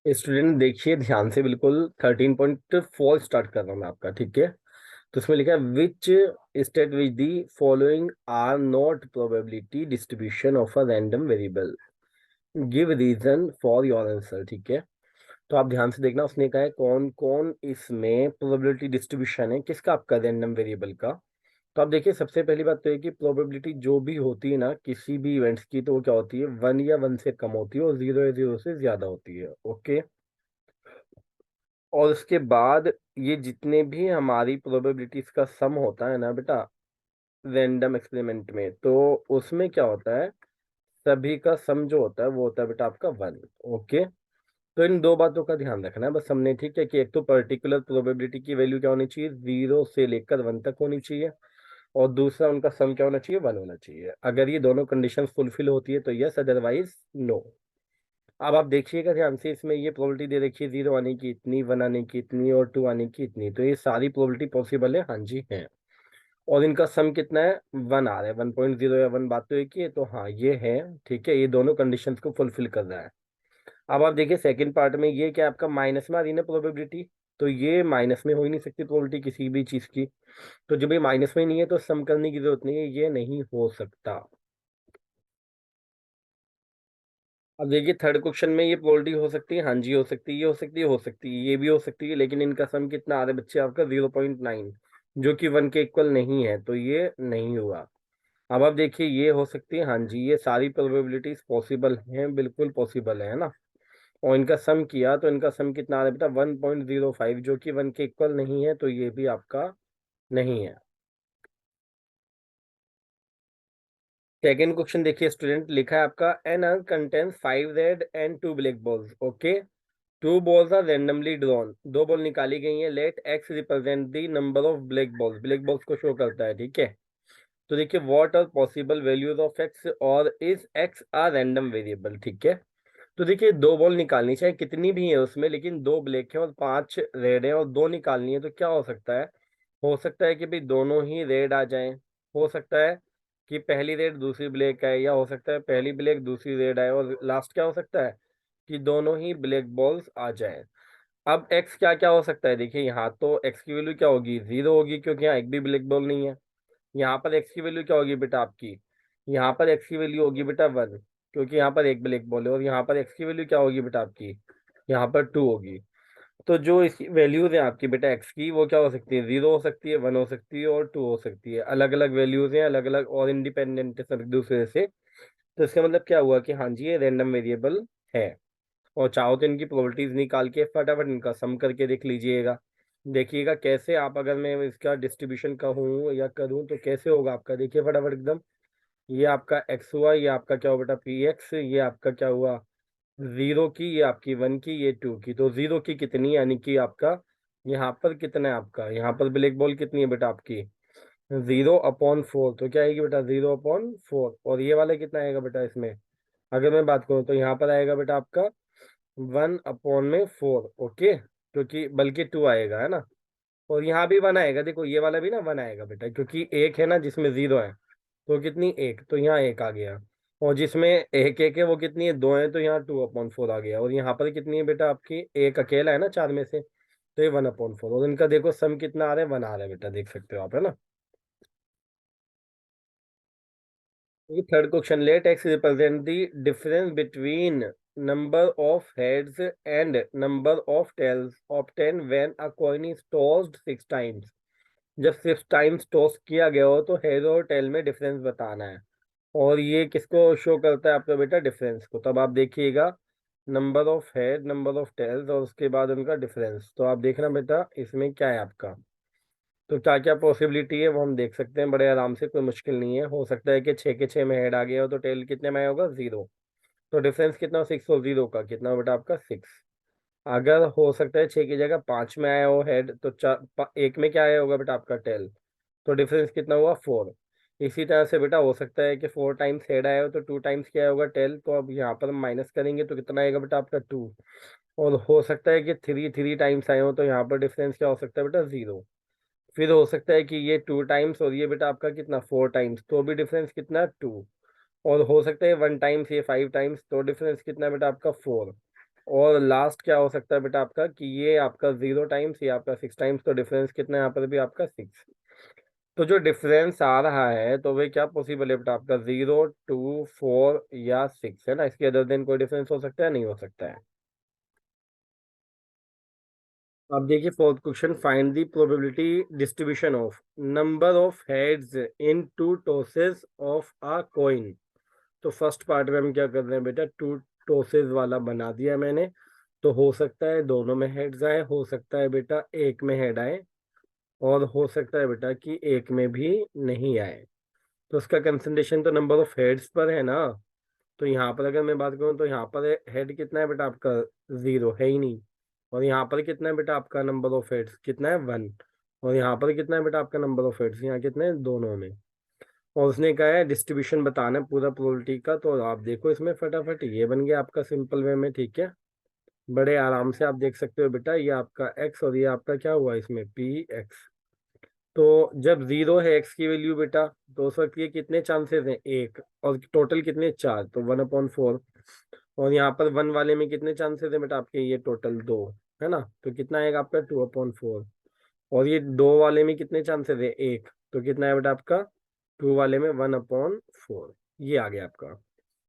Student देखिए ध्यान से, बिल्कुल 13.4 स्टार्ट कर रहा हूँ मैं आपका, ठीक है। तो उसमें लिखा है which state which the following are not probability distribution of a random variable, give reason for your answer, ठीक है। तो आप ध्यान से देखना, उसने कहा है कौन कौन इसमें प्रोबेबिलिटी डिस्ट्रीब्यूशन है किसका, आपका रैंडम वेरिएबल का। तो आप देखिए, सबसे पहली बात तो है कि प्रोबेबिलिटी जो भी होती है ना किसी भी इवेंट्स की, तो वो क्या होती है, 1 या 1 से कम होती है और 0 या 0 से ज्यादा होती है, ओके। और उसके बाद ये जितने भी हमारी प्रोबेबिलिटीज का सम होता है ना बेटा, रैंडम एक्सपेरिमेंट में, तो उसमें क्या होता है, सभी का सम जो होता है वो होता है बेटा आपका 1, ओके। तो इन दो बातों का ध्यान रखना है बस हमने, ठीक है, कि एक तो पर्टिकुलर प्रोबेबिलिटी की वैल्यू क्या होनी चाहिए, 0 से लेकर 1 तक होनी चाहिए, और दूसरा उनका सम क्या होना चाहिए, 1 होना चाहिए। अगर ये दोनों कंडीशन फुलफिल होती है तो यस, अदरवाइज नो। अब आप देखिएगा ध्यान से, इसमें ये प्रोबेबिलिटी दे रखी है 0 आने की इतनी, 1 आने की इतनी और 2 आने की इतनी, तो ये सारी प्रोबेबिलिटी पॉसिबल है, हाँ जी है। और इनका सम कितना है, 1 आ रहा है, 1.0 या 1, बात तो एक ही है, तो हाँ ये है, ठीक है, ये दोनों कंडीशंस को फुलफिल कर रहा है। अब आप देखिए सेकंड पार्ट में, ये क्या आपका माइनस में आ रही है ना प्रोबेबिलिटी, तो ये माइनस में हो ही नहीं सकती प्रोबेबिलिटी किसी भी चीज की। तो जब ये माइनस में नहीं है तो सम करने की जरूरत नहीं है, ये नहीं हो सकता। अब देखिए थर्ड क्वेश्चन में ये प्रोबेबिलिटी हो सकती है, हाँ जी हो सकती है, ये हो सकती है, हो सकती है, ये भी हो सकती है, लेकिन इनका सम कितना आ रहा है बच्चे आपका, 0.9, जो कि 1 के इक्वल नहीं है, तो ये नहीं हुआ। अब आप देखिए ये हो सकती है, हाँ जी, ये सारी प्रोबेबिलिटीज पॉसिबल हैं, बिल्कुल पॉसिबल है ना। और इनका सम किया तो इनका सम कितना आ रहा है बेटा, 1.05, जो कि 1 के इक्वल नहीं है, तो ये भी आपका नहीं है। सेकेंड क्वेश्चन देखिए स्टूडेंट, लिखा है आपका an urn contains 5 red and 2 black balls, okay. 2 balls are randomly drawn, दो बॉल निकाली गई हैं, let x represent the number of black balls, black balls को शो करता है, ठीक है। तो देखिए what are possible values of X, और is X are random variable, ठीक है। तो देखिए दो बॉल निकालनी, चाहे कितनी भी है उसमें, लेकिन दो ब्लैक है और 5 रेड है और दो निकालनी है, तो क्या हो सकता है, हो सकता है कि भाई दोनों ही रेड आ जाएं, हो सकता है कि पहली रेड दूसरी ब्लैक आए, या हो सकता है पहली ब्लैक दूसरी रेड आए, और लास्ट क्या हो सकता है कि दोनों ही ब्लैक बॉल्स आ जाएं। अब एक्स क्या क्या हो सकता है, देखिए यहाँ तो एक्स की वैल्यू क्या होगी, 0 होगी, क्योंकि यहाँ एक भी ब्लैक बॉल नहीं है। यहाँ पर एक्स की वैल्यू क्या होगी बेटा आपकी, यहाँ पर एक्स की वैल्यू होगी बेटा 1, क्योंकि यहाँ पर एक ब्लैक बॉल है, और यहाँ पर एक्स की वैल्यू क्या होगी बेटा आपकी, यहाँ पर 2 होगी। तो जो इसकी वैल्यूज है आपकी बेटा एक्स की, वो क्या हो सकती है, 0 हो सकती है, 1 हो सकती है और 2 हो सकती है, अलग अलग वैल्यूज हैं, अलग अलग और इंडिपेंडेंट है सब एक दूसरे से। तो इसका मतलब क्या हुआ कि हाँ जी ये रैंडम वेरिएबल है। और चाहो तो इनकी प्रोबेबिलिटीज निकाल के फटाफट इनका सम करके देख लीजिएगा, देखिएगा कैसे आप, अगर मैं इसका डिस्ट्रीब्यूशन कहूँ या करूँ तो कैसे होगा आपका, देखिए फटाफट एकदम। ये आपका एक्स हुआ, ये आपका क्या हुआ बेटा पी एक्स, ये आपका क्या हुआ 0 की, ये आपकी 1 की, ये 2 की, तो 0 की कितनी, यानी कि आपका यहाँ पर कितना है, आपका यहाँ पर ब्लैक बॉल कितनी है बेटा आपकी, 0/4, तो क्या आएगी बेटा 0/4, और ये वाला कितना आएगा बेटा इसमें, अगर मैं बात करूँ तो यहाँ पर आएगा बेटा आपका 1/4, ओके, क्योंकि बल्कि 2 आएगा है ना। और यहाँ भी 1 आएगा, देखो ये वाला भी ना 1 आएगा बेटा, क्योंकि एक है ना जिसमें 0 है, तो कितनी एक, तो यहाँ एक आ गया। और जिसमें एक एक है वो कितनी है, 2 है, तो यहाँ 2/4 आ गया। और यहाँ पर कितनी है बेटा आपकी, एक अकेला है ना चार में से, तो ये 1/4, और इनका देखो सम कितना आ रहा है, 1 आ रहा है बेटा, देख सकते हो आप, है ना। ये third question, let x represent the difference between number of heads and number of tails obtain when a coin is tossed 6 times. जब 6 टाइम्स टॉस किया गया हो तो हेड और टेल में डिफरेंस बताना है। और ये किसको शो करता है आपका बेटा, डिफरेंस को। तब आप देखिएगा number of head, number of tails, और उसके बाद उनका डिफरेंस, तो आप देखना बेटा इसमें क्या है आपका। तो क्या क्या पॉसिबिलिटी है वो हम देख सकते हैं बड़े आराम से, कोई मुश्किल नहीं है। हो सकता है कि 6 के 6 में हेड आ गया हो तो टेल कितने में आया होगा, 0, तो डिफरेंस कितना, 6, और 0 का कितना हो बेटा आपका 6। अगर हो सकता है 6 की जगह 5 में आया हो हेड, तो एक में क्या आया होगा बेटा आपका टेल, तो डिफरेंस कितना हुआ 4। इसी तरह से बेटा हो सकता है कि 4 टाइम्स हेड आया हो तो 2 टाइम्स क्या होगा टेल, तो अब यहाँ पर माइनस करेंगे तो कितना आएगा बेटा आपका 2। और हो सकता है कि 3 टाइम्स आए हो तो यहाँ पर डिफरेंस क्या हो सकता है बेटा, 0। फिर हो सकता है कि ये 2 टाइम्स और ये बेटा आपका कितना 4 टाइम्स, तो भी डिफरेंस कितना 2। और हो सकता है 1 टाइम्स, ये 5 टाइम्स, तो डिफरेंस कितना बेटा आपका 4। और लास्ट क्या हो सकता है बेटा आपका कि ये आपका 0 टाइम्स, ये आपका 6 टाइम्स, तो डिफरेंस कितना है यहाँ पर भी आपका 6। तो जो डिफरेंस आ रहा है तो वे क्या पॉसिबल है बेटा आपका 0, 2, 4 या 6 है ना, इसके अदर देन कोई डिफरेंस हो सकता है, नहीं हो सकता है। अब देखिए fourth question, find the probability distribution of number of heads in two tosses of a coin. तो फर्स्ट पार्ट में हम क्या कर रहे हैं बेटा, टू टॉसेस वाला बना दिया मैंने। तो हो सकता है दोनों में हेड्स आए, हो सकता है बेटा एक में हेड आए, और हो सकता है बेटा कि एक में भी नहीं आए। तो उसका कंसंट्रेशन तो नंबर ऑफ हेड्स पर है ना। तो यहाँ पर अगर मैं बात करूँ तो यहाँ पर हेड कितना है बेटा आपका, 0 है ही नहीं। और यहाँ पर कितना है बेटा आपका नंबर ऑफ हेड्स, कितना है 1। और यहाँ पर कितना है बेटा आपका नंबर ऑफ हेड्स, यहाँ कितने हैं, दोनों में। और उसने कहा है डिस्ट्रीब्यूशन बताना है पूरा प्रोबेबिलिटी का। तो आप देखो इसमें फटाफट ये बन गया आपका सिंपल वे में, ठीक है। बड़े आराम से आप देख सकते हो बेटा, ये आपका एक्स और ये आपका क्या हुआ इसमें, पी एक्स। तो जब 0 है एक्स की वैल्यू बेटा, तो उस वक्त ये कितने चांसेस हैं, एक, और टोटल कितने, 4, तो 1/4। और यहाँ पर 1 वाले में कितने चांसेस है बेटा आपके, ये टोटल 2 है ना, तो कितना आएगा आपका 2/4। और ये 2 वाले में कितने चांसेस है, एक, तो कितना है बेटा आपका 2 वाले में 1/4। ये आ गया आपका।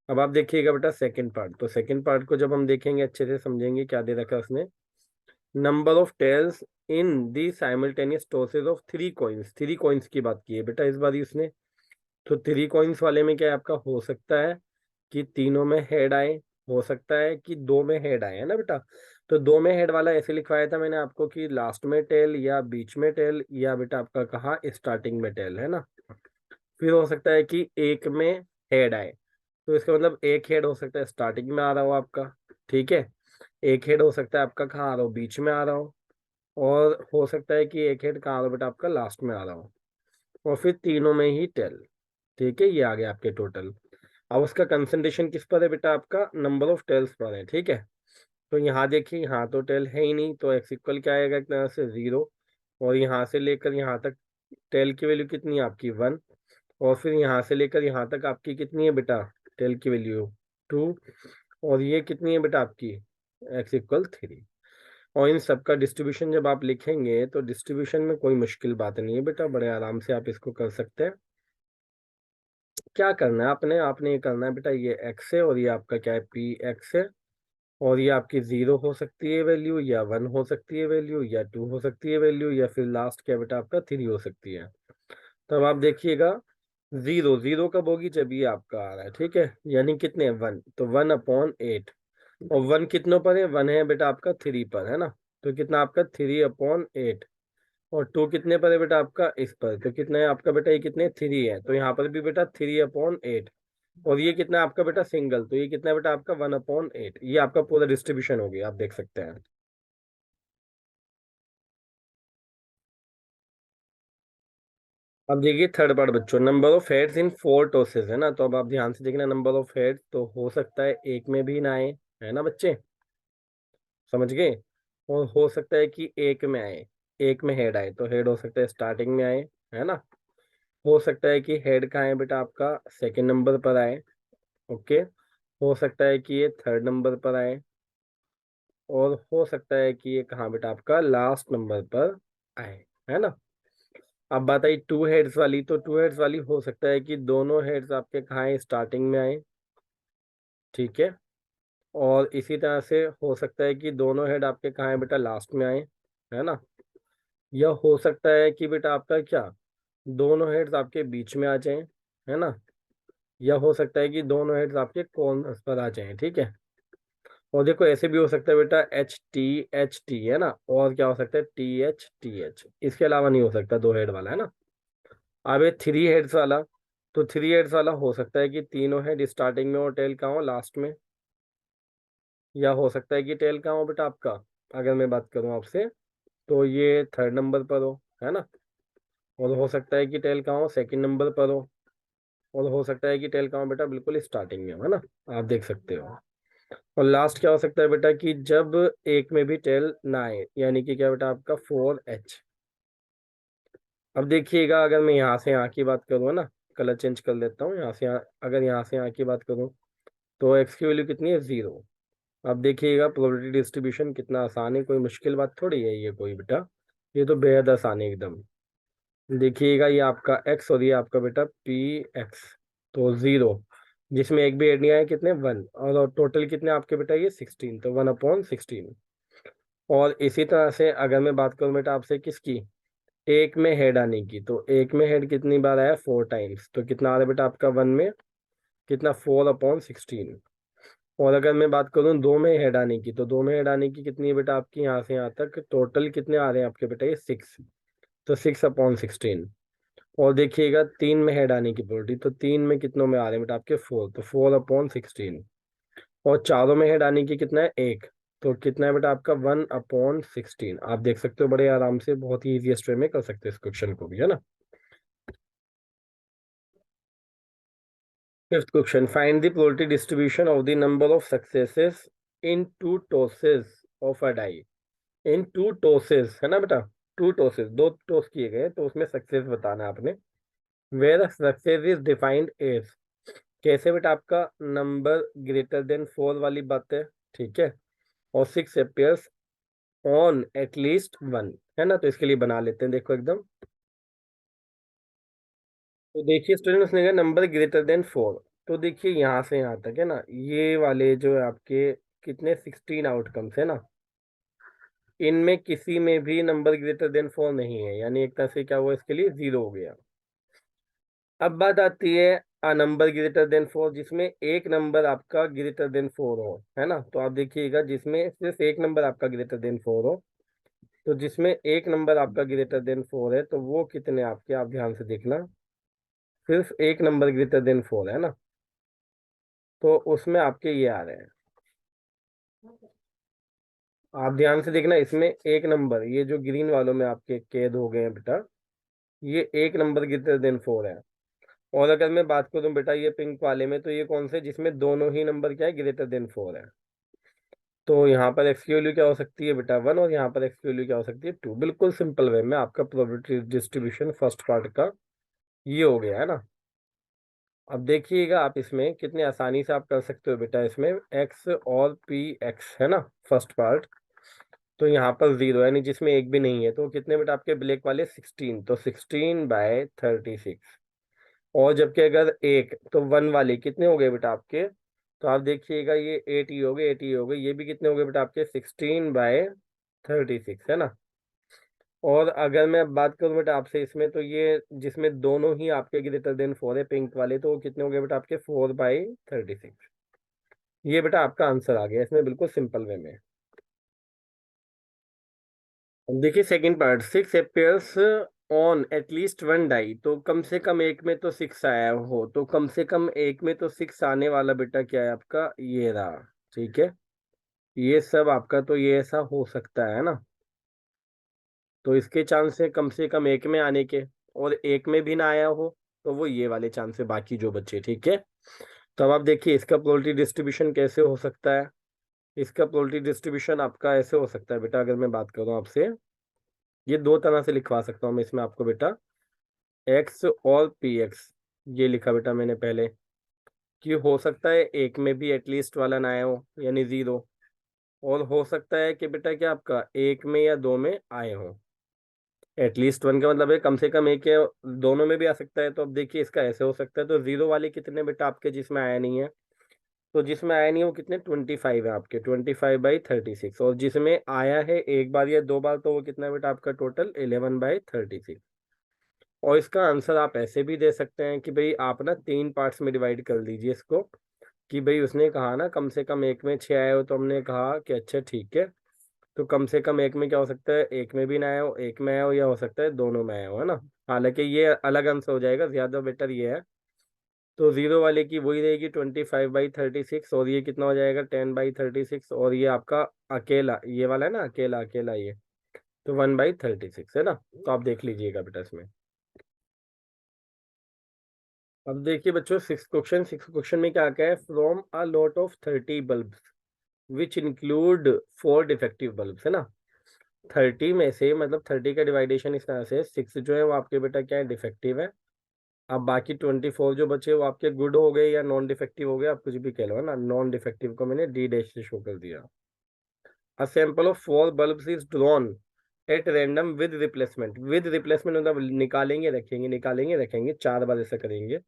अब आप देखिएगा बेटा सेकंड पार्ट, तो सेकंड पार्ट को जब हम देखेंगे अच्छे से समझेंगे क्या दे रखा है उसने। Number of tails in the simultaneous tosses of 3 coins, 3 coins की बात की है बेटा इस बार उसने। तो 3 कॉइन्स वाले में क्या है आपका, हो सकता है कि तीनों में हेड आए, हो सकता है कि दो में हेड आए, है ना बेटा। तो दो में हेड वाला ऐसे लिखवाया था मैंने आपको कि लास्ट में टेल या बीच में टेल या बेटा आपका कहा स्टार्टिंग में टेल, है ना। फिर हो सकता है कि एक में हेड आए, तो इसका मतलब एक हेड हो सकता है स्टार्टिंग में आ रहा हो आपका, ठीक है। एक हेड हो सकता है आपका कहाँ आ रहा हो, बीच में आ रहा हो। और हो सकता है कि एक हेड कहाँ आ रहा हो बेटा आपका, लास्ट में आ रहा हो। और फिर तीनों में ही टेल, ठीक है। ये आ गया आपके टोटल। अब उसका कंसंट्रेशन किस पर है बेटा आपका, नंबर ऑफ टेल्स पर है, ठीक है। तो यहाँ देखिए, यहाँ तो टेल है ही नहीं, तो एक्स इक्वल क्या आएगा एक तरह से 0। और यहाँ से लेकर यहाँ तक टेल की वैल्यू कितनी है आपकी 1। और फिर यहाँ से लेकर यहाँ तक आपकी कितनी है बेटा, टेल की वैल्यू 2। और ये कितनी है बेटा आपकी, एक्स इक्वल 3। और इन सब का डिस्ट्रीब्यूशन जब आप लिखेंगे तो डिस्ट्रीब्यूशन में कोई मुश्किल बात नहीं है बेटा, बड़े आराम से आप इसको कर सकते हैं। क्या करना है आपने, आपने ये करना है बेटा, ये एक्स है और ये आपका क्या है, पी एक्स है। और ये आपकी 0 हो सकती है वैल्यू, या 1 हो सकती है वैल्यू, या 2 हो सकती है वैल्यू, या फिर लास्ट क्या बेटा आपका 3 हो सकती है। तब आप देखिएगा 0 0 कब होगी, जब ये आपका आ रहा है, ठीक है, यानी कितने 1, तो 1/8। और 1 कितनों पर है, 1 है बेटा आपका 3 पर, है ना। तो कितना आपका 3/8। और 2 कितने पर है बेटा आपका, इस पर, तो कितना है आपका बेटा, ये कितने 3 है, तो यहाँ पर भी बेटा 3/8। और ये कितना है आपका बेटा सिंगल, तो ये कितना है बेटा आपका 1/8। ये आपका पूरा डिस्ट्रीब्यूशन हो गया, आप देख सकते हैं। अब देखिए थर्ड पार्ट बच्चों, number of heads in 4 tosses, है ना। तो अब आप ध्यान से देखना, नंबर ऑफ हेड्स तो हो सकता है एक में भी ना आए, है ना बच्चे, समझ गए। और हो सकता है कि एक में आए, एक में हेड आए, तो हेड हो सकता है स्टार्टिंग में आए, है ना। हो सकता है कि हेड कहाँ है बेटा आपका, सेकंड नंबर पर आए, ओके। हो सकता है कि ये थर्ड नंबर पर आए। और हो सकता है कि ये कहाँ बेटा आपका लास्ट नंबर पर आए, है ना। अब बात आई टू हेड्स वाली, तो टू हेड्स वाली हो सकता है कि दोनों हेड्स आपके कहाँ है, स्टार्टिंग में आए, ठीक है। और इसी तरह से हो सकता है कि दोनों हेड आपके कहाँ है बेटा, लास्ट में आए, है ना। या हो सकता है कि बेटा आपका क्या, दोनों हेड्स आपके बीच में आ जाएं, है ना। या हो सकता है कि दोनों हेड्स आपके कॉर्नर्स पर आ जाएं, ठीक है। और देखो ऐसे भी हो सकता है बेटा HT HT, है ना। और क्या हो सकता है, TH TH, इसके अलावा नहीं हो सकता दो हेड वाला, है ना। अब ये 3 हेड्स वाला, तो 3 हेड्स वाला हो सकता है कि तीनों हेड स्टार्टिंग में और टेल कहाँ हो, लास्ट में। या हो सकता है कि टेल कहाँ हो बेटा आपका, अगर मैं बात करूँ आपसे, तो ये थर्ड नंबर पर हो, है ना। और हो सकता है कि टेल कहाँ हो, सेकंड नंबर पर हो। और हो सकता है कि टेल कहाँ हो बेटा, बिल्कुल स्टार्टिंग में हो, है ना। आप देख सकते हो। और लास्ट क्या हो सकता है बेटा कि जब एक में भी टेल ना आए, यानी कि क्या बेटा आपका 4H। अब देखिएगा, अगर मैं यहाँ से यहाँ की बात करूँ ना, कलर चेंज कर लेता हूँ, यहाँ से यहाँ, अगर यहाँ से यहाँ की बात करूँ तो एक्स की वैल्यू कितनी है, 0। अब देखिएगा प्रोबेबिलिटी डिस्ट्रीब्यूशन कितना आसान है, कोई मुश्किल बात थोड़ी है ये कोई बेटा, ये तो बेहद आसान है एकदम। देखिएगा ये आपका एक्स और ये आपका बेटा पी एक्स, तो 0, जिसमें एक भी एड नहीं आया, कितने 1, और टोटल कितने आपके बेटा ये 16, तो 1/16। और इसी तरह से अगर मैं बात करूं बेटा आपसे किसकी, एक में हेड आने की, तो एक में हेड कितनी बार आया 4 टाइम्स, तो कितना आ रहा है बेटा आपका 1 में, कितना 4/16। और अगर मैं बात करूं दो में हेड आने की, तो दो में हेड आने की कितनी है बेटा आपकी, यहाँ से यहाँ तक टोटल कितने आ रहे हैं आपके बेटा ये 6, तो 6/16। और देखिएगा तीन में हेड आने की प्रोबेबिलिटी, तो तीन में कितनों में आ रहे हैं बेटा आपके 4, तो 4/16। और चारों में हेड आने की कितना है 1, तो कितना है बेटा आपका 1/16। आप देख सकते हो बड़े आराम से, बहुत ही ईजीएस्ट वे में कर सकते हो इस क्वेश्चन को भी, है ना। Fifth question, find the probability distribution of the number of successes in two tosses of a die. In two tosses है ना बेटा, टू टॉसेस, दो टॉस किए गए तो उसमें सक्सेस बताना है आपने। Where success is defined as, कैसे बेटा आपका नंबर ग्रेटर देन 4 वाली बात है, ठीक है, और 6 अपियर्स ऑन एटलीस्ट 1, है ना, तो इसके लिए बना लेते हैं, देखो एकदम। तो देखिए स्टूडेंट, उसने कहा नंबर ग्रेटर देन 4, तो देखिए यहाँ से यहाँ तक है ना, ये वाले जो है आपके कितने 16 आउटकम्स है ना, इनमें किसी में भी नंबर ग्रेटर देन 4 नहीं है, यानी एक तरह से क्या हुआ इसके लिए 0 हो गया। अब बात आती है अ नंबर ग्रेटर देन 4, जिसमें एक नंबर आपका ग्रेटर देन 4 हो, है ना, तो आप देखिएगा जिसमें सिर्फ एक नंबर आपका ग्रेटर देन 4 हो, तो जिसमें एक नंबर आपका ग्रेटर देन 4 है, तो वो कितने आपके, आप ध्यान से देखना, सिर्फ एक नंबर ग्रेटर देन 4 है ना, तो उसमें आपके ये आ रहे हैं, आप ध्यान से देखना, इसमें एक नंबर, ये जो ग्रीन वालों में आपके कैद हो गए हैं बेटा, ये एक नंबर ग्रेटर देन 4 है। और अगर मैं बात करूं बेटा ये पिंक वाले में, तो ये कौन से, जिसमें दोनों ही नंबर क्या है, ग्रेटर देन 4 है, तो यहाँ पर एक्स की वैल्यू क्या हो सकती है बेटा 1, और यहाँ पर एक्स की वैल्यू क्या हो सकती है 2, बिल्कुल सिंपल वे में आपका प्रोबेबिलिटी डिस्ट्रीब्यूशन फर्स्ट पार्ट का ये हो गया है ना। अब देखिएगा आप इसमें कितने आसानी से आप कर सकते हो बेटा, इसमें एक्स और पी एक्स है ना फर्स्ट पार्ट, तो यहाँ पर 0 यानी जिसमें एक भी नहीं है, तो कितने बेटा आपके ब्लैक वाले 16, तो 16/36। और जबकि अगर एक, तो 1 वाले कितने हो गए बेटा आपके, तो आप देखिएगा ये 80 हो गए, 80 हो गए, ये भी कितने हो गए बेटा आपके 16/36 है ना। और अगर मैं अब बात करूं बेटा आपसे इसमें, तो ये जिसमें दोनों ही आपके ग्रेटर देन 4 है पिंक वाले, तो वो कितने हो गए बेटा आपके 4/36। ये बेटा आपका आंसर आ गया इसमें, बिल्कुल सिंपल वे में। अब देखिए second part, 6 appears on at least 1 die, तो कम से कम एक में तो 6 आया हो, तो कम से कम एक में तो 6 आने वाला बेटा क्या है आपका, ये रहा, ठीक है, ये सब आपका, तो ये ऐसा हो सकता है ना, तो इसके चांस है कम से कम एक में आने के, और एक में भी ना आया हो, तो वो ये वाले चांस है बाकी जो बच्चे, ठीक है। तो अब आप देखिए इसका प्रोबेबिलिटी डिस्ट्रीब्यूशन कैसे हो सकता है, इसका प्रोबेबिलिटी डिस्ट्रीब्यूशन आपका ऐसे हो सकता है बेटा, अगर मैं बात करूं आपसे, ये दो तरह से लिखवा सकता हूँ मैं इसमें आपको बेटा, एक्स और पी एक्स, ये लिखा बेटा मैंने पहले, कि हो सकता है एक में भी एटलीस्ट वाला ना आया हो यानी 0, और हो सकता है कि बेटा क्या आपका एक में या दो में आए हो। एटलीस्ट 1 का मतलब है कम से कम एक है, दोनों में भी आ सकता है, तो अब देखिए इसका ऐसे हो सकता है, तो 0 वाले कितने बेटा आपके जिसमें आया नहीं है, तो जिसमें आया नहीं है वो कितने 25 है आपके, 25/36, और जिसमें आया है एक बार या दो बार, तो वो कितना है बेटा आपका टोटल 11/36। और इसका आंसर आप ऐसे भी दे सकते हैं कि भाई आप ना 3 पार्ट्स में डिवाइड कर दीजिए इसको, कि भाई उसने कहा ना कम से कम एक में 6 आए हो, तो हमने कहा कि अच्छा ठीक है, तो कम से कम एक में क्या हो सकता है, एक में भी ना आया हो, एक में आया हो, या हो सकता है दोनों में आया हो, है ना। हालांकि ये अलग आंसर हो जाएगा, ज्यादा बेटर ये है, तो 0 वाले की वही रहेगी 25/36, और ये कितना हो जाएगा 10/36, और ये आपका अकेला ये वाला है ना, अकेला अकेला ये, तो 1/36 है ना, तो आप देख लीजिएगा बेटा इसमें। अब देखिए बच्चों सिक्स क्वेश्चन में क्या क्या है, from a lot of 30 bulb which include 4 defective bulb, है ना, 30 में से, मतलब 30 का डिवाइडेशन इस तरह से, 6 जो है वो आपके बेटा क्या है डिफेक्टिव है, अब बाकी 24 जो बचे वो आपके गुड हो गए या नॉन डिफेक्टिव हो गए, आप कुछ भी कह लो, है ना। नॉन डिफेक्टिव को मैंने डी डैश से शो कर दिया। A sample of 4 bulbs is drawn at random with replacement. With replacement मतलब निकालेंगे रखेंगे, निकालेंगे रखेंगे, 4 बार ऐसा करेंगे।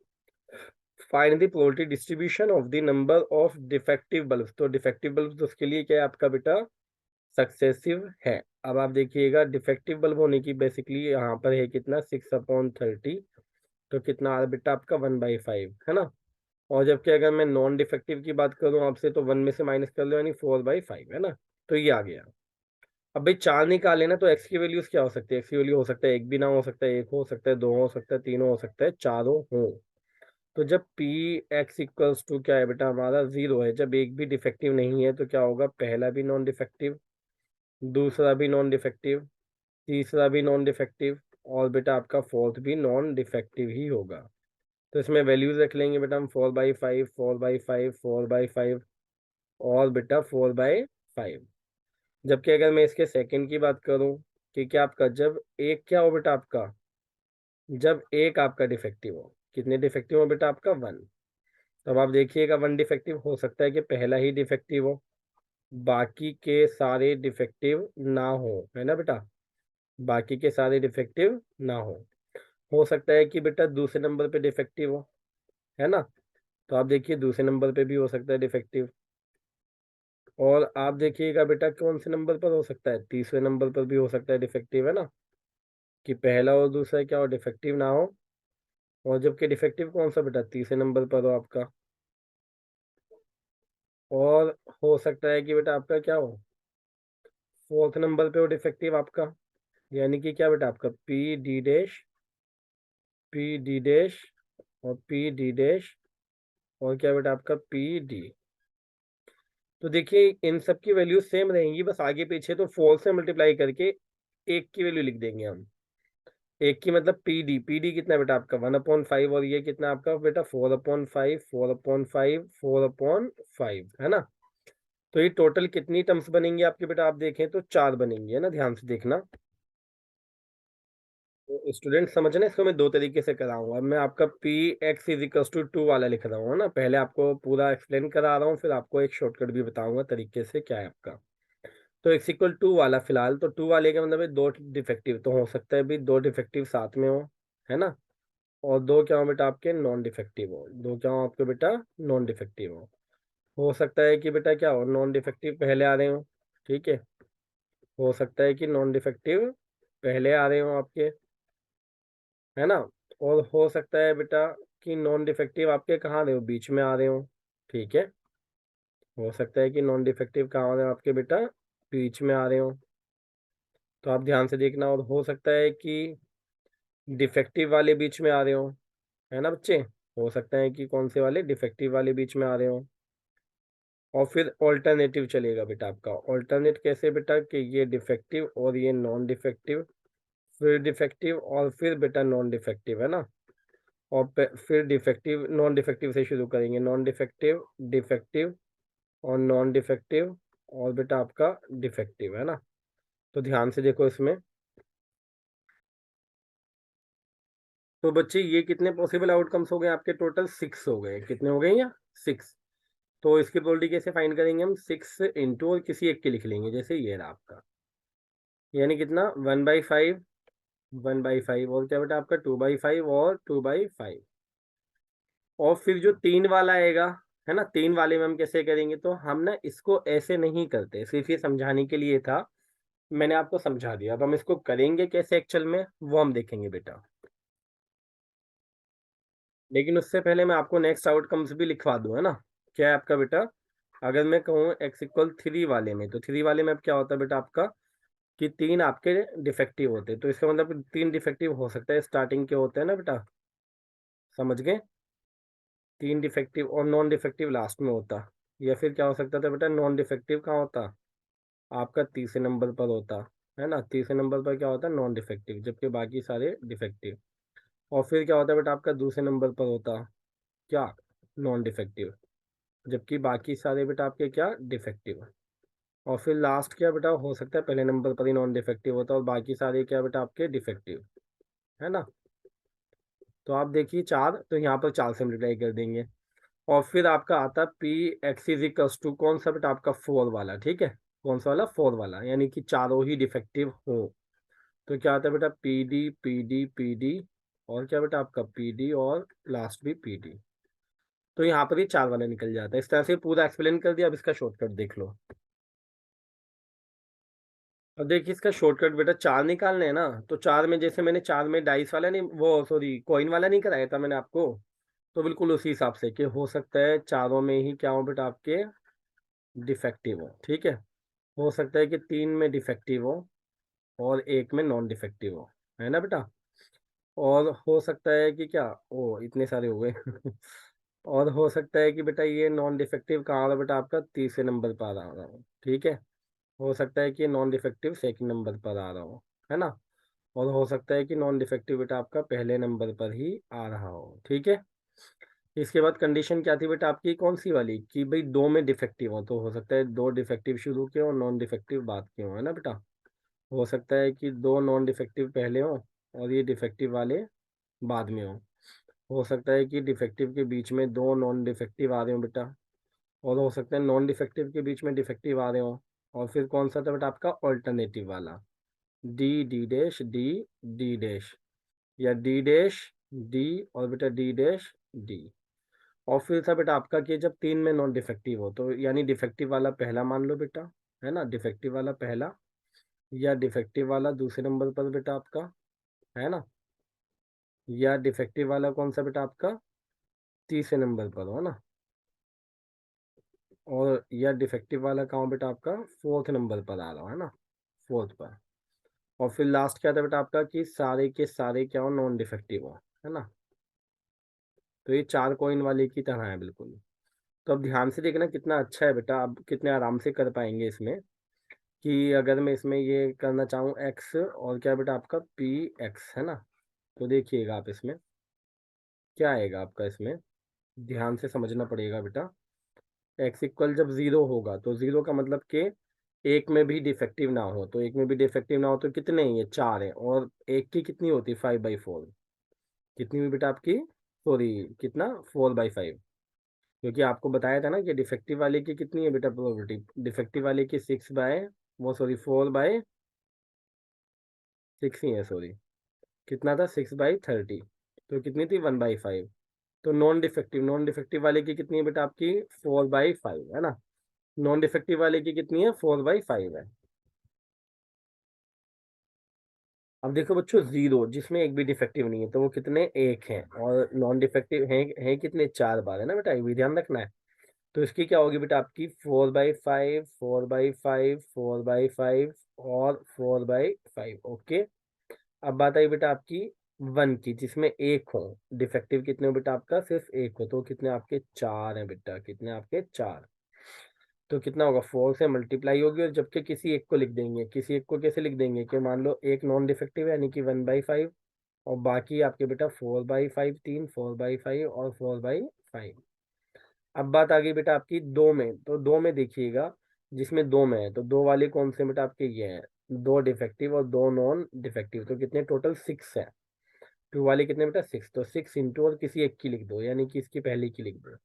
Find the probability distribution of the number of defective bulbs. तो defective bulbs उसके लिए क्या है आपका बेटा, सक्सेसिव है। अब आप देखिएगा डिफेक्टिव बल्ब होने की बेसिकली यहाँ पर है कितना, 6/30, तो कितना आ रहा बेटा आपका 1/5, है ना। और जबकि अगर मैं नॉन डिफेक्टिव की बात करूँ आपसे तो 1 में से माइनस कर लो, यानी 4/5, है ना। तो ये आ गया। अब भाई 4 निकाले ना, तो एक्स की वैल्यूज क्या हो सकती है, एक्स की वैल्यू हो सकता है एक भी ना, हो सकता है एक हो सकता है, दो हो सकता है, तीनों हो सकता है, चारों हो। तो जब पी एक्स इक्वल्स टू क्या है बेटा हमारा 0 है, जब एक भी डिफेक्टिव नहीं है, तो क्या होगा, पहला भी नॉन डिफेक्टिव, दूसरा भी नॉन डिफेक्टिव, तीसरा भी नॉन डिफेक्टिव, और बेटा आपका फोर्थ भी नॉन डिफेक्टिव ही होगा। तो इसमें वैल्यूज रख लेंगे बेटा हम, 4/5, 4/5, 4/5, और बेटा 4/5। जबकि अगर मैं इसके सेकंड की बात करूं कि क्या आपका जब एक क्या हो बेटा आपका, जब एक आपका डिफेक्टिव हो, कितने डिफेक्टिव हो बेटा आपका 1। तब आप देखिएगा 1 डिफेक्टिव हो सकता है कि पहला ही डिफेक्टिव हो, बाकी के सारे डिफेक्टिव ना हो, है ना बेटा, बाकी के सारे डिफेक्टिव ना हो सकता है कि बेटा दूसरे नंबर पे डिफेक्टिव हो, है ना। तो आप देखिए दूसरे नंबर पे भी हो सकता है डिफेक्टिव, और आप देखिएगा बेटा कौन से नंबर पर हो सकता है, तीसरे नंबर पर भी हो सकता है डिफेक्टिव, है ना, कि पहला और दूसरा क्या हो, डिफेक्टिव ना हो। और जबकि डिफेक्टिव कौन सा बेटा, तीसरे नंबर पर हो आपका। और हो सकता है कि बेटा आपका क्या हो, फोर्थ नंबर पे हो डिफेक्टिव आपका, यानी कि क्या बेटा आपका P D dash, P D dash, और पी डी डैश, और क्या बेटा आपका पी डी। तो देखिए इन सब की वैल्यू सेम रहेंगी, बस आगे पीछे तो 4 से मल्टीप्लाई करके एक की वैल्यू लिख देंगे हम। एक की मतलब पी डी कितना है बेटा आपका 1/5, और ये कितना आपका बेटा 4/5, 4/5, 4/5, है ना। तो ये टोटल कितनी टर्म्स बनेंगी आपके बेटा, आप देखें तो 4 बनेंगी, है ना, ध्यान से देखना। तो स्टूडेंट समझना, इसको मैं दो तरीके से कराऊंगा। मैं आपका p x is equal to 2 वाला लिख रहा हूँ ना, पहले आपको पूरा एक्सप्लेन करा रहा हूँ, फिर आपको एक शॉर्टकट भी बताऊंगा तरीके से क्या है आपका। तो एक्स इक्वल टू वाला फिलहाल, तो 2 वाले का मतलब है दो डिफेक्टिव, तो हो सकता है भी दो डिफेक्टिव साथ में हो, है ना। और दो क्या हो बेटा आपके नॉन डिफेक्टिव हो, दो क्या हो आपके बेटा नॉन डिफेक्टिव हो सकता है कि बेटा क्या हो, नॉन डिफेक्टिव पहले आ रहे हो, ठीक है, हो सकता है कि नॉन डिफेक्टिव पहले आ रहे हो आपके, है ना। और हो सकता है बेटा कि नॉन डिफेक्टिव आपके कहाँ आ रहे हो, बीच में आ रहे हो, ठीक है। हो सकता है कि नॉन डिफेक्टिव कहाँ आ रहे हो आपके बेटा, बीच में आ रहे हो, तो आप ध्यान से देखना। और हो सकता है कि डिफेक्टिव वाले बीच में आ रहे हो, है ना बच्चे, हो सकता है कि कौन से वाले डिफेक्टिव वाले बीच में आ रहे हो। और फिर ऑल्टरनेटिव चलेगा बेटा आपका, ऑल्टरनेट कैसे बेटा, कि ये डिफेक्टिव और ये नॉन डिफेक्टिव, फिर डिफेक्टिव और फिर बेटा नॉन डिफेक्टिव, है ना। और फिर डिफेक्टिव नॉन डिफेक्टिव से शुरू करेंगे, नॉन डिफेक्टिव, डिफेक्टिव, और नॉन डिफेक्टिव, और बेटा आपका डिफेक्टिव, है ना। तो ध्यान से देखो इसमें। तो बच्चे ये कितने पॉसिबल आउटकम्स हो गए आपके, टोटल 6 हो गए, कितने हो गए या 6। तो इसकी प्रोबेबिलिटी कैसे फाइंड करेंगे हम, 6 इंटू और किसी एक के लिख लेंगे, जैसे ये रहा आपका, यानी कितना 1/5, 1/5, और क्या बेटा आपका 2/5 और 2/5। और फिर जो 3 वाला आएगा, है ना, 3 वाले में हम कैसे करेंगे, तो हम ना इसको ऐसे नहीं करते, सिर्फ ये समझाने के लिए था, मैंने आपको समझा दिया। अब हम इसको करेंगे कैसे एक्चुअल में, वो हम देखेंगे बेटा। लेकिन उससे पहले मैं आपको नेक्स्ट आउटकम्स भी लिखवा दूं, है ना। क्या है आपका बेटा, अगर मैं कहूँ एक्स इक्वल 3 वाले में, तो 3 वाले में अब क्या होता है बेटा आपका, कि 3 आपके डिफेक्टिव होते हैं, तो इसका मतलब 3 डिफेक्टिव हो सकता है स्टार्टिंग के होते हैं ना बेटा, समझ गए। 3 डिफेक्टिव और नॉन डिफेक्टिव लास्ट में होता, या फिर क्या हो सकता था बेटा, नॉन डिफेक्टिव कहाँ होता, आपका तीसरे नंबर पर होता, है ना, तीसरे नंबर पर क्या होता है नॉन डिफेक्टिव, जबकि बाकी सारे डिफेक्टिव। और फिर क्या होता है बेटा आपका दूसरे नंबर पर होता क्या, नॉन डिफेक्टिव, जबकि बाकी सारे बेटा आपके क्या डिफेक्टिव। और फिर लास्ट क्या बेटा, हो सकता है पहले नंबर पर ही नॉन डिफेक्टिव होता है और बाकी सारे क्या बेटा आपके डिफेक्टिव, है ना। तो आप देखिए 4, तो यहाँ पर 4 से मल्टीप्लाई कर देंगे। और फिर आपका आता है p x is equals to कौन सा बेटा, आपका 4 वाला, ठीक है। कौन सा वाला, 4 वाला, यानी कि चारों ही डिफेक्टिव हो। तो क्या आता है बेटा, P D P D P D, और क्या बेटा आपका पी डी, और लास्ट भी पी डी। तो यहाँ पर ही 4 वाला निकल जाता है। इस तरह से पूरा एक्सप्लेन कर दिया। अब इसका शॉर्टकट देख लो। अब देखिए इसका शॉर्टकट बेटा, 4 निकालने हैं ना, तो 4 में जैसे मैंने 4 में डाइस वाला नहीं, वो सॉरी कॉइन वाला नहीं कराया था मैंने आपको, तो बिल्कुल उसी हिसाब से कि हो सकता है चारों में ही क्या हो बेटा आपके डिफेक्टिव हो, ठीक है। हो सकता है कि 3 में डिफेक्टिव हो और 1 में नॉन डिफेक्टिव हो, है ना बेटा। और हो सकता है कि क्या, ओ इतने सारे हो गए और हो सकता है कि बेटा ये नॉन डिफेक्टिव कहाँ आ रहा है बेटा, आपका तीसरे नंबर पर आ रहा हो, ठीक है। हो सकता है कि नॉन डिफेक्टिव सेकंड नंबर पर आ रहा हो, है ना। और हो सकता है कि नॉन डिफेक्टिव बेटा आपका पहले नंबर पर ही आ रहा हो, ठीक है। इसके बाद कंडीशन क्या थी बेटा आपकी, कौन सी वाली, कि भाई 2 में डिफेक्टिव हो, तो हो सकता है 2 डिफेक्टिव शुरू के हो, नॉन डिफेक्टिव बाद के हो, है ना बेटा। हो सकता है कि 2 नॉन डिफेक्टिव पहले हो और ये डिफेक्टिव वाले बाद में हो सकता है कि डिफेक्टिव के बीच में 2 नॉन डिफेक्टिव आ रहे हो बेटा, और हो सकता है नॉन डिफेक्टिव के बीच में डिफेक्टिव आ रहे हो। और फिर कौन सा था बेटा आपका ऑल्टरनेटिव वाला, D D dash D D dash, या डी डैश डी, और बेटा डी डैश डी। और फिर था बेटा आपका कि जब 3 में नॉन डिफेक्टिव हो, तो यानी डिफेक्टिव वाला पहला मान लो बेटा, है ना, डिफेक्टिव वाला पहला, या डिफेक्टिव वाला दूसरे नंबर पर बेटा आपका, है ना, या डिफेक्टिव वाला कौन सा बेटा आपका तीसरे नंबर पर हो ना, और या डिफेक्टिव वाला कहाँ हो बेटा आपका फोर्थ नंबर पर आ रहा हो, है ना, फोर्थ पर। और फिर लास्ट क्या था बेटा आपका कि सारे के सारे क्या हो, नॉन डिफेक्टिव हो, है ना। तो ये 4 कॉइन वाले की तरह है बिल्कुल। तो अब ध्यान से देखना कितना अच्छा है बेटा, अब कितने आराम से कर पाएंगे इसमें, कि अगर मैं इसमें ये करना चाहूँ एक्स, और क्या बेटा आपका पी एक्स, है ना। तो देखिएगा आप इसमें क्या आएगा आपका, इसमें ध्यान से समझना पड़ेगा बेटा। एक्स इक्वल जब 0 होगा, तो 0 का मतलब कि एक में भी डिफेक्टिव ना हो, तो एक में भी डिफेक्टिव ना हो तो कितने हैं, ये 4 है, और एक की कितनी होती है 5/4, कितनी हुई बेटा आपकी, सॉरी कितना 4/5, क्योंकि आपको बताया था ना कि डिफेक्टिव वाले की कितनी है बेटा प्रोबेबिलिटी, डिफेक्टिव वाले की 6 बाय, वो सॉरी 4/6 ही है, सॉरी कितना था 6/30, तो कितनी थी 1/5। तो नॉन डिफेक्टिव वाले की कितनी है बेटा आपकी 4/5, है ना। नॉन डिफेक्टिव वाले की कितनी है 4/5 है। अब देखो बच्चों 0 जिसमें एक भी डिफेक्टिव नहीं है, तो वो कितने, एक है, और नॉन डिफेक्टिव है कितने, 4 बार, है ना बेटा, ये भी ध्यान रखना है। तो इसकी क्या होगी बेटा आपकी 4/5, 4/5, 4/5 और 4/5, ओके। अब बात आई बेटा आपकी 1 की, जिसमें एक हो, डिफेक्टिव कितने हो बेटा आपका, सिर्फ एक हो, तो कितने आपके 4 हैं बेटा, कितने आपके 4। तो कितना होगा 4 से मल्टीप्लाई होगी, और जबकि किसी एक को लिख देंगे, किसी एक को कैसे लिख देंगे कि मान लो एक नॉन डिफेक्टिव है यानी कि 1/5, और बाकी आपके बेटा 4/5, 3 4/5 और 4/5। अब बात आ गई बेटा आपकी 2 में, तो 2 में देखिएगा, जिसमें 2 में है, तो 2 वाले कौन से बेटा आपके ये हैं, 2 डिफेक्टिव और 2 नॉन डिफेक्टिव, तो कितने टोटल 6 है। 2 वाले कितने बेटा 6, तो 6 इंटू और किसी एक की लिख दो, यानी कि इसकी पहले की लिख दो,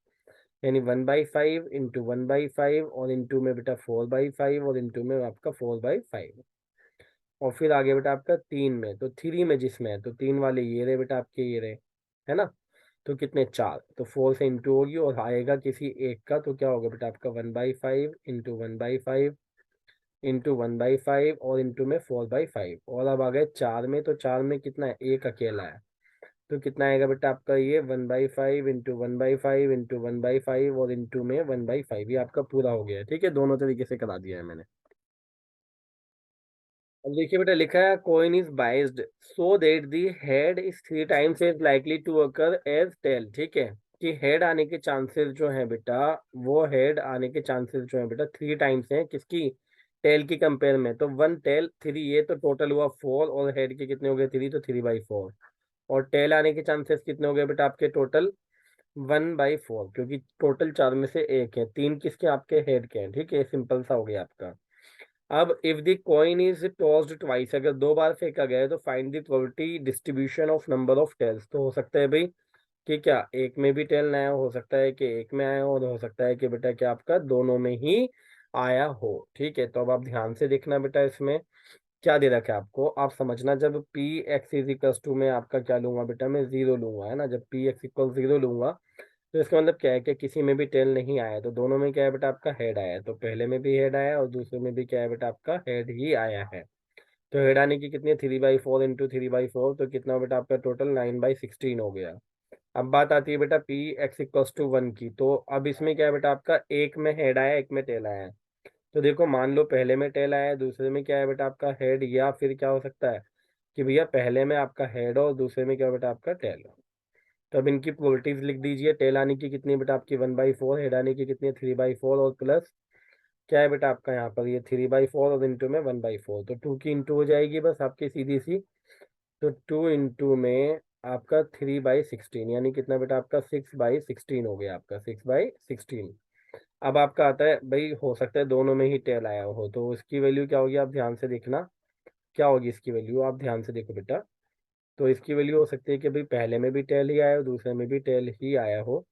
यानी 1/5 इंटू 1/5, और इंटू में बेटा 4/5, और इंटू में आपका 4/5। और फिर आगे बेटा आपका 3 में, तो 3 में जिसमें है, तो 3 वाले ये रहे बेटा आपके, ये रहे, है ना। तो कितने 4, तो 4 से इंटू होगी और आएगा किसी एक का, तो क्या होगा बेटा आपका 1/5 इंटू 1/5 इंटू 1/5, और इंटू में 4/5, और अब आ गए 4 में, तो 4 में कितना है, एक अकेला है, तो कितना आएगा बेटा आपका ये 1/5 इंटू 1/5 इंटू 1/5 और इंटू में 1/5, ये आपका पूरा हो गया है, ठीक है। दोनों तरीके से करा दिया है मैंने। अब देखिए बेटा लिखा है coin is biased so that the head is 3 times as likely to occur as tail, ठीक है। कि हेड आने के चांसेस जो है बेटा, वो हेड आने के चांसेस जो है बेटा 3 टाइम्स हैं किसकी, टेल की कंपेयर में, तो 1 टेल 3, ये तो टोटल हुआ 4, और हेड के कितने हो गए 3, तो 3/4। और टेल आने के चांसेस कितने हो गए बेटा आपके टोटल 1/4, क्योंकि टोटल 4 में से एक है, 3 किसके आपके हेड के हैं, ठीक है, सिंपल सा हो गया आपका। अब if the coin is tossed twice, अगर 2 बार फेंका गया है तो find the probability distribution of number of tails. तो हो सकता है भाई कि क्या एक में भी टेल नया हो सकता है कि एक में आया हो, और हो सकता है कि बेटा क्या आपका दोनों में ही आया हो। ठीक है, तो अब आप ध्यान से देखना बेटा, इसमें क्या दे रखा है आपको, आप समझना। जब p x is equals to, मैं आपका क्या लूंगा बेटा, मैं 0 लूंगा, है ना। जब पी एक्स इक्वल 0 लूंगा तो इसका मतलब क्या है कि किसी में भी टेल नहीं आया, तो दोनों में क्या है बेटा आपका हेड आया है। तो पहले में भी हेड आया और दूसरे में भी क्या है बेटा आपका हेड ही आया है। तो हेड आने की कितनी है, 3/4 इंटू 3/4, तो कितना बेटा आपका टोटल 9/16 हो गया। अब बात आती है बेटा पी एक्स इक्वल्स टू 1 की। तो अब इसमें क्या है बेटा आपका, एक में हेड आया एक में टेल आया है। तो देखो मान लो पहले में टेल आया है, दूसरे में क्या है बेटा आपका हेड, या फिर क्या हो सकता है कि भैया पहले में आपका हेड हो और दूसरे में क्या हो बेटा आपका टेल हो। तो अब इनकी प्रोबेबिलिटीज लिख दीजिए। टेल आने की कितनी है बेटा आपकी 1/4, हेड आने की कितनी है 3/4, और प्लस क्या है बेटा आपका यहाँ पर ये 3/4 और इंटू में 1/4, तो 2 की इंटू हो जाएगी बस आपकी सीधी सी। तो 2 इंटू में आपका 3/16, यानी कितना बेटा आपका 6/16 हो गया आपका 6/16। अब आपका आता है भाई, हो सकता है दोनों में ही टेल आया हो, तो इसकी वैल्यू क्या होगी आप ध्यान से देखना। क्या होगी इसकी वैल्यू, आप ध्यान से देखो बेटा। तो इसकी वैल्यू हो सकती है कि भाई पहले में भी टेल ही आया हो दूसरे में भी टेल ही आया हो।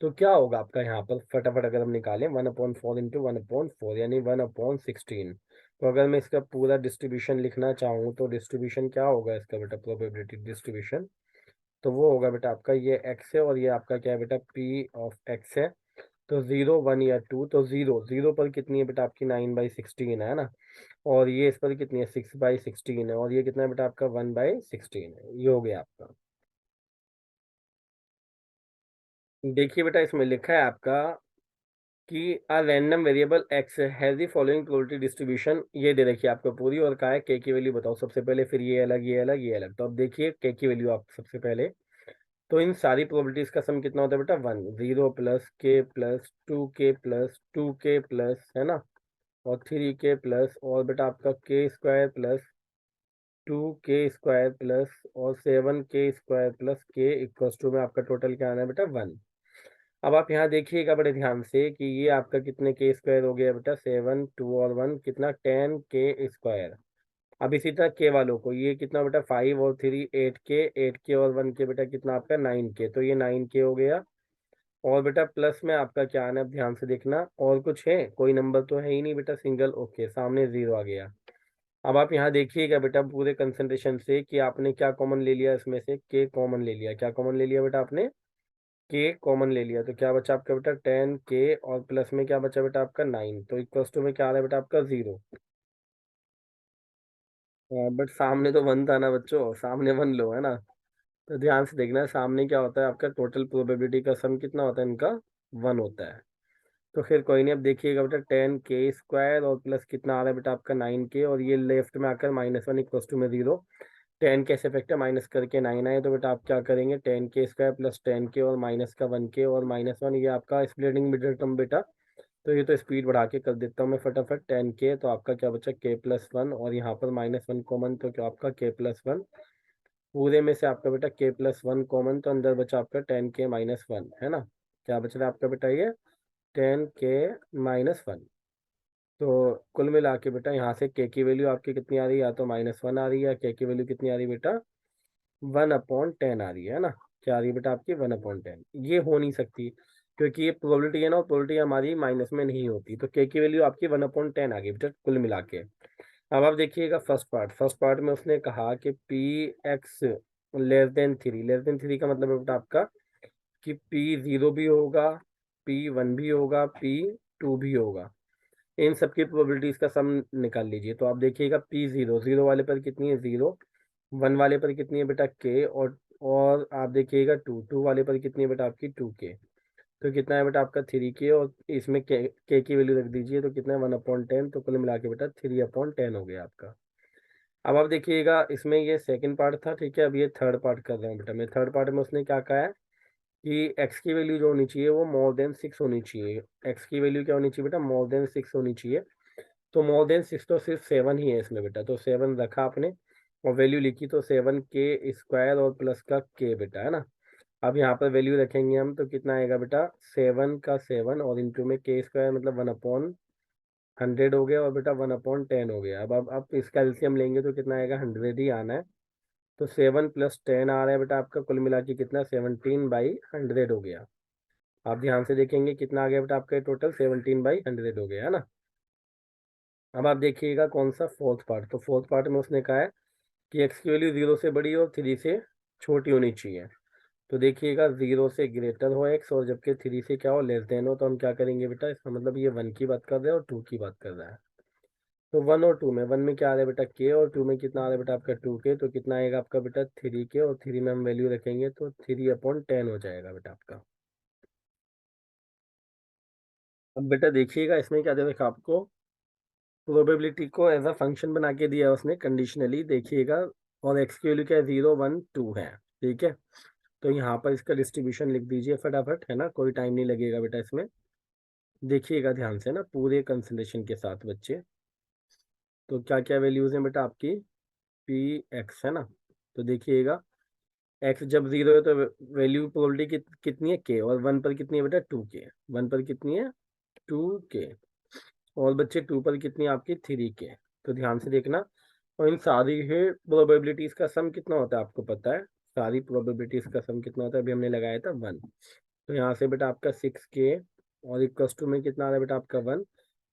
तो क्या होगा आपका यहाँ पर, फटाफट अगर हम निकालें 1/4 इंटू 1/4 यानी 1/16। तो अगर मैं इसका पूरा डिस्ट्रीब्यूशन लिखना चाहूँ तो डिस्ट्रीब्यूशन क्या होगा इसका बेटा, प्रोबेबिलिटी डिस्ट्रीब्यूशन, तो वो होगा बेटा आपका ये एक्स है और ये आपका क्या है बेटा पी ऑफ एक्स है। तो 0 1 या 2, तो 0 पर कितनी है बेटा आपकी 9/16 है ना, और ये इस पर कितनी है 6/16 है, और ये कितना है बेटा आपका 1/16 है। ये हो गया आपका। देखिए बेटा इसमें लिखा है आपका कि अ random variable x has the following probability distribution, ये दे रखी है आपको पूरी, और कहा है के की वैल्यू बताओ सबसे पहले, फिर ये अलग ये अलग ये अलग। तो अब देखिए के की वैल्यू आप सबसे पहले, तो इन सारी प्रोबेबिलिटीज का सम कितना होता है बेटा 1, 0 प्लस के प्लस 2 के प्लस 2 के प्लस, है ना, और 3 के प्लस, और बेटा आपका के स्क्वायर प्लस 2 के स्क्वायर प्लस और 7 के स्क्वायर प्लस के इक्वल्स टू में आपका टोटल क्या आना है बेटा 1। अब आप यहाँ देखिएगा बड़े ध्यान से कि ये आपका कितने के स्क्वायर हो गया बेटा, 7 2 और 1 कितना 10 के स्क्वायर। अब इसी तरह के वालों को ये कितना बेटा 5 और 3 8 के और 1 के बेटा कितना आपका 9 के, तो ये 9 के हो गया। और बेटा प्लस में आपका क्या आना है, अब ध्यान से देखना, और कुछ है कोई नंबर तो है ही नहीं बेटा, सिंगल, ओके, सामने 0 आ गया। अब आप यहाँ देखिएगा बेटा पूरे कंसंट्रेशन से कि आपने क्या कॉमन ले लिया, इसमें से के कॉमन ले लिया। क्या कॉमन ले लिया बेटा आपने, के कॉमन ले लिया। तो क्या बचा आपका बेटा 10 के, और प्लस में क्या बचा बेटा आपका 9, तो इक्वल्स टू में क्या आ रहा है बेटा आपका 0। बट सामने तो 1 था ना बच्चों, सामने 1 लो, है ना। तो ध्यान से देखना सामने क्या होता है आपका, टोटल प्रोबेबिलिटी का सम कितना होता है इनका, 1 होता है। तो फिर कोई नहीं, अब देखिएगा बेटा 10 के स्क्वायर और प्लस कितना आ रहा है बेटा आपका 9 के, और ये लेफ्ट में आकर -1 इक्वल्स टू में 0। 10 कैसे फैक्टर माइनस करके 9 आए, तो बेटा आप क्या करेंगे 10 के स्क्वायर प्लस 10 के और माइनस का 1 के और -1, ये आपका स्प्लिटिंग मिडिल टर्म बेटा। तो ये तो स्पीड बढ़ा के कर देता हूँ मैं फटाफट, 10 के, तो आपका क्या बचा k+1, और यहाँ पर -1 कॉमन, तो क्या आपका k+1, पूरे में से आपका बेटा k+1 कॉमन, तो अंदर बचा आपका 10 के-1, है ना। क्या बच रहा है आपका बेटा ये 10 के-1। तो कुल मिला के बेटा यहाँ से के की वैल्यू आपकी कितनी आ रही है, या तो -1 आ रही है, या के की वैल्यू कितनी आ रही है बेटा 1/10 आ रही है ना। क्या आ रही है बेटा आपकी 1/10, ये हो नहीं सकती क्योंकि ये प्रोबेबिलिटी है ना, प्रोबेबिलिटी हमारी माइनस में नहीं होती। तो के की वैल्यू आपकी 1/10 आ गई बेटा कुल मिला के। अब आप देखिएगा फर्स्ट पार्ट में उसने कहा कि P x less than three का मतलब है बेटा आपका कि P0 भी होगा, P1 भी होगा, P2 भी होगा। इन सबकी प्रोबेबिलिटीज का सम निकाल लीजिए। तो आप देखिएगा P0 0 वाले पर कितनी है 0, 1 वाले पर कितनी है बेटा K, और आप देखिएगा 2 वाले पर कितनी है बेटा आपकी 2K। तो कितना है बेटा आपका 3K, और इसमें K की वैल्यू रख दीजिए, तो कितना है 1/10, तो कुल मिला के बेटा 3/10 हो गया आपका। अब आप देखिएगा इसमें ये सेकंड पार्ट था, ठीक है। अब ये थर्ड पार्ट कर रहा हूँ बेटा मैं। थर्ड पार्ट में उसने क्या कहा है कि एक्स की वैल्यू जो होनी चाहिए वो मोर देन 6 होनी चाहिए। एक्स की वैल्यू क्या होनी चाहिए बेटा, मोर देन 6 होनी चाहिए। तो मोर देन 6 तो सिर्फ 7 ही है इसमें बेटा, तो 7 रखा आपने और वैल्यू लिखी, तो 7 के स्क्वायर और प्लस का के बेटा, है ना। अब यहाँ पर वैल्यू रखेंगे हम, तो कितना आएगा बेटा 7 का 7 और इंटू में के स्क्वायर मतलब 1/10 100 हो गया और बेटा 1/10 हो गया। अब आप इसका एलसीएम लेंगे तो कितना आएगा, 100 ही आना है। तो 7 + 10 आ रहा है बेटा आपका, कुल मिला के कितना, 17/100 हो गया। आप ध्यान से देखेंगे कितना आ गया बेटा आपका टोटल, 17/100 हो गया है ना। अब आप देखिएगा कौन सा फोर्थ पार्ट, तो फोर्थ पार्ट में उसने कहा है कि एक्स की वैल्यू 0 से बड़ी और 3 से छोटी होनी चाहिए। तो देखिएगा 0 से ग्रेटर हो एक्स और जबकि 3 से क्या हो, लेस देन हो। तो हम क्या करेंगे बेटा, इसका मतलब ये 1 की बात कर रहे हैं और 2 की बात कर रहा है। तो 1 और 2 में, 1 में क्या आ रहा है बेटा के, और 2 में कितना आ रहा है बेटा आपका 2 के। तो कितना आएगा आपका बेटा 3 के, और 3 में हम वैल्यू रखेंगे तो 3/10 हो जाएगा बेटा आपका। अब बेटा देखिएगा इसमें क्या दे रखा आपको, प्रोबेबिलिटी को एज अ फंक्शन बना के दिया है उसने कंडीशनली, देखिएगा। और एक्स की वैल्यू क्या है, 0 1 2 है, ठीक है। तो यहाँ पर इसका डिस्ट्रीब्यूशन लिख दीजिए फटाफट, है ना, कोई टाइम नहीं लगेगा बेटा इसमें। देखिएगा ध्यान से ना पूरे कंसंट्रेशन के साथ बच्चे। तो क्या क्या वैल्यूज हैं बेटा आपकी, पी एक्स, है ना। तो देखिएगा एक्स जब 0 है तो वैल्यू प्रोबेबिलिटी कितनी है, के, और 1 पर कितनी है बेटा 2 के। 1 पर कितनी है 2 के, और बच्चे 2 पर कितनी है आपकी 3 के। तो ध्यान से देखना। और इन सारी है प्रोबेबिलिटीज का सम कितना होता है आपको पता है, सारी प्रोबेबिलिटीज का सम कितना होता है, अभी हमने लगाया था 1। तो यहाँ से बेटा आपका 6 के, और इक्वस टू में कितना आ रहा है बेटा आपका 1।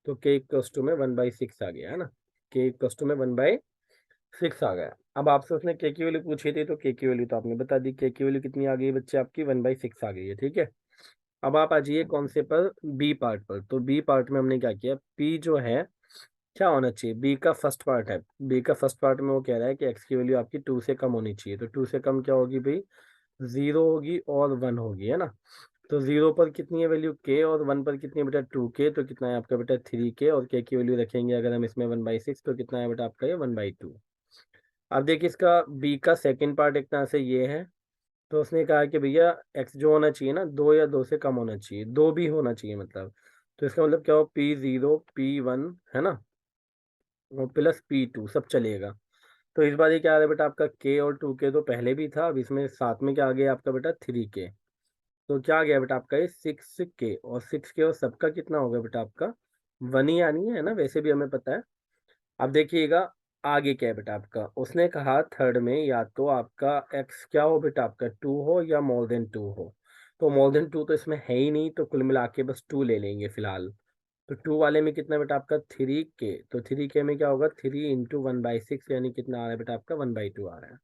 तो के इक्वस टू में 1/6 आ गया है ना, के इक्वस टू में 1/6 आ गया। अब आपसे उसने के की वैल्यू पूछी थी, तो के की वैल्यू तो आपने बता दी, के की वैल्यू कितनी आ गई बच्चे आपकी, 1/6 आ गई है, ठीक है। अब आप आ जाइए कौन से पर, बी पार्ट पर। तो बी पार्ट में हमने क्या किया, पी जो है क्या होना चाहिए, बी का फर्स्ट पार्ट है। बी का फर्स्ट पार्ट में वो कह रहा है कि एक्स की वैल्यू आपकी 2 से कम होनी चाहिए। तो 2 से कम क्या होगी भाई, 0 होगी और 1 होगी, है ना। तो 0 पर कितनी है वैल्यू के, और 1 पर कितनी है बेटा 2 के। तो कितना है आपका बेटा 3 के, और के की वैल्यू रखेंगे अगर हम इसमें 1/6, तो कितना है बेटा आपका ये 1/2। अब देखिए इसका बी का सेकेंड पार्ट एक तरह से ये है। तो उसने कहा कि भैया एक्स जो होना चाहिए ना, 2 या 2 से कम होना चाहिए, 2 भी होना चाहिए मतलब। तो इसका मतलब क्या हो, P0 P1, है ना, और प्लस P2 सब चलेगा। तो इस बार ये क्या आ रहा है बेटा आपका के, और 2 के तो पहले भी था, अब इसमें साथ में क्या आ गया आपका बेटा 3 के। तो क्या आ गया बेटा आपका ये 6 के, और 6 के और सबका कितना होगा बेटा आपका 1 ही आनी है ना, वैसे भी हमें पता है। अब देखिएगा आगे क्या है बेटा आपका, उसने कहा थर्ड में या तो आपका एक्स क्या हो बेटा आपका 2 हो या मोर देन 2 हो। तो मोर देन 2 तो इसमें है ही नहीं, तो कुल मिला के बस 2 ले लेंगे फिलहाल। तो 2 वाले में कितना बेटा आपका 3 के, तो 3 के में क्या होगा 3 × 1/6, यानी कितना आ रहा है बेटा आपका 1/2 आ रहा है।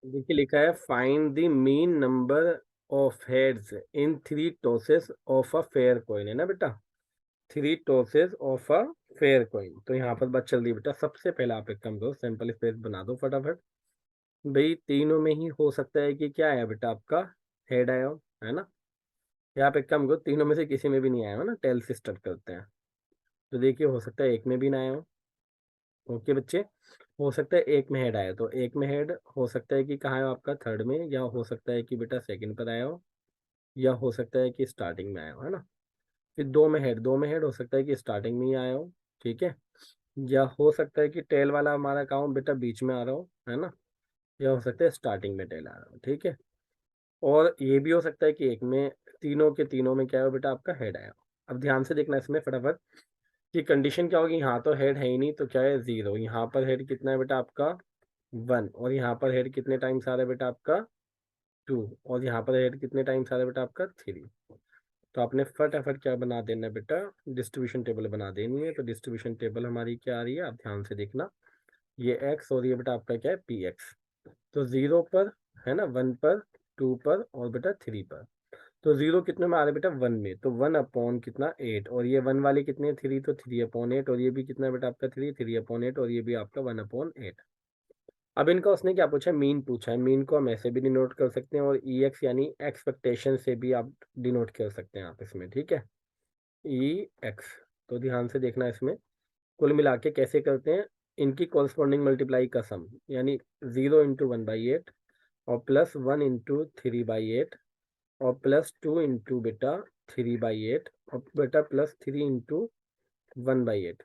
देखिए लिखा है find the mean number of heads in 3 tosses of a fair coin, है ना बेटा, 3 tosses of a fair coin. तो यहाँ पर बात चल रही है बेटा, सबसे पहले आप एक काम करो, सिंपल स्पेस बना दो फटाफट। भाई तीनों में ही हो सकता है कि क्या आया बेटा आपका हेड आया हो, है ना। या आप एक काम करो, तीनों में से किसी में भी नहीं आया हो ना, टेल से स्टार्ट करते हैं। तो देखिए हो सकता है एक में भी ना आया हो, ओके बच्चे। हो सकता है एक में हेड आया, तो एक में हेड हो सकता है कि कहाँ है आपका थर्ड में, या हो सकता है कि बेटा सेकंड पर आया हो, या हो सकता है कि स्टार्टिंग में आया हो, है ना। फिर दो में हेड हो सकता है कि स्टार्टिंग में ही आया हो, ठीक है। या हो सकता है कि टेल वाला हमारा काम बेटा बीच में आ रहा हो, है ना। या हो सकता है स्टार्टिंग में टेल आ रहा हो, ठीक है। और ये भी हो सकता है कि एक में, तीनों के तीनों में क्या हो बेटा आपका हेड आया हो। अब ध्यान से देखना इसमें फटाफट कि कंडीशन क्या होगी, यहाँ तो हेड है ही नहीं, तो क्या है 0, यहाँ पर हेड कितना है बेटा आपका 1, और यहाँ पर हेड कितने टाइम्स आ रहा है बेटा आपका 2, और यहाँ पर हेड कितने टाइम्स आ रहा है बेटा आपका 3। तो आपने फटाफट क्या बना देना है बेटा, डिस्ट्रीब्यूशन टेबल बना देनी है। तो डिस्ट्रीब्यूशन टेबल हमारी क्या आ रही है, आप ध्यान से देखना, ये एक्स और ये बेटा आपका क्या है पी एक्स। तो 0 पर, है ना, 1 पर, 2 पर, और बेटा 3 पर। तो 0 कितने में आ रहा है बेटा 1 में, तो 1/, कितना 8, और ये 1 वाले कितने 3, तो 3/8, और ये भी कितना है बेटा आपका 3/8, और ये भी आपका 1/8। अब इनका उसने क्या पूछा है, मीन पूछा है। मीन को हम ऐसे भी डिनोट कर सकते हैं, और ई एक्स यानी एक्सपेक्टेशन से भी आप डिनोट कर सकते हैं आप इसमें, ठीक है, ई एक्स। तो ध्यान से देखना इसमें, कुल मिला के कैसे करते हैं, इनकी कॉरस्पॉन्डिंग मल्टीप्लाई का सम, यानी 0 × 1/8, और +1 × 3/8, और +2 × बेटा 3/8, और बेटा +3 × 1/8।